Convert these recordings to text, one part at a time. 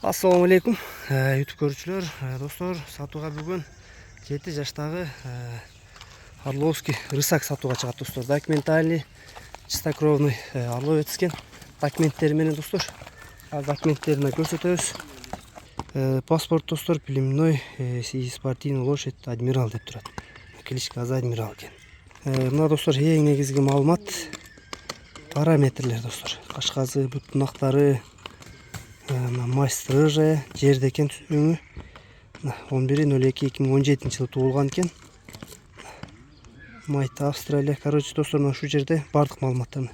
Assalamu alaikum YouTube көрүүчүлөр, достор, сатууга бүгүн 7 жаштагы Орловский рысак сатууга чыгат, достор. Документальный, чистокровный орловец экен. Документтери менен, достор. Документтерин көрсөтөбүз. Паспорт, достор, племенной, спортивный лошадь адмирал деп турат. Кличка адмирал экен. Мына, достор, эң негизги маалымат, параметрлер, достор. Кашказы, бутунактары, масть рыжая, жерде экен өңү. 11.02.2017 жылы туулган экен. Майт Австралия. Короче, достор, шу жерде бардык маалыматтар.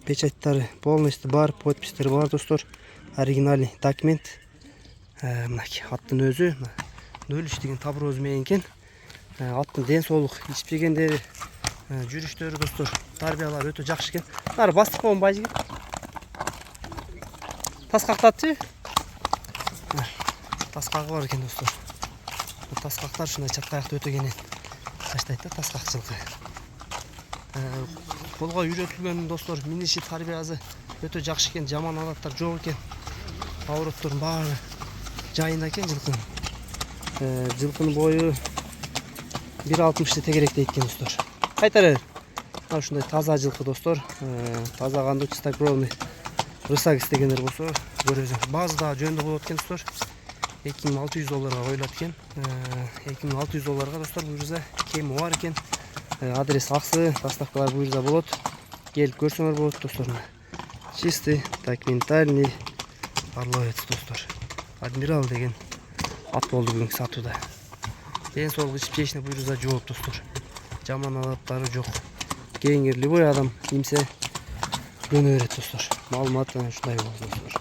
Печаттары полностью бар, подпистер бар, достор. Оригинальный документ. Мынакей аттын өзү, 03 деген таброз менен экен. Аттын ден соолук, ичпегендери, жүрүштөрү, достор, тарбиялары өтө жакшы экен. Нары бастык болгон байжыгит. Тас кактатчы. Тас кагы бар экен, достор. Бул тас кактар ушундай чаткаякты өтө кенен таштайт да, тас какчылыгы. Колго үйрөтүлгөн, достор, миниши тарбиясы өтө жакшы экен, жаман адаттар жок экен. Обороттордун баары жайында экен жылкынын. Жылкынын бою 1.60 тегерек дейт экен, достор. Кайтара бер. Ушундай таза жылкы, достор. Таза кандуу, чистокровный рысак истегендер болсо көрөсүң. Базы да жөндө болот экен, достор. $2600 коюлат экен. $2600, достор, бул жерде кем бар экен. Адрес аксы, доставкалар бул жерде болот. Келип көрсөңөр болот, достор. Чистый, документальный орловец, достор. Адмирал деген ат болду бүгүнкү сатууда. Ден соолук, ичпечине бул жерде жооп, достор. Жаман адаттары жок. Кийинки любой адам имсе көнө берет, достор. Маалымат ушундай болду, достор.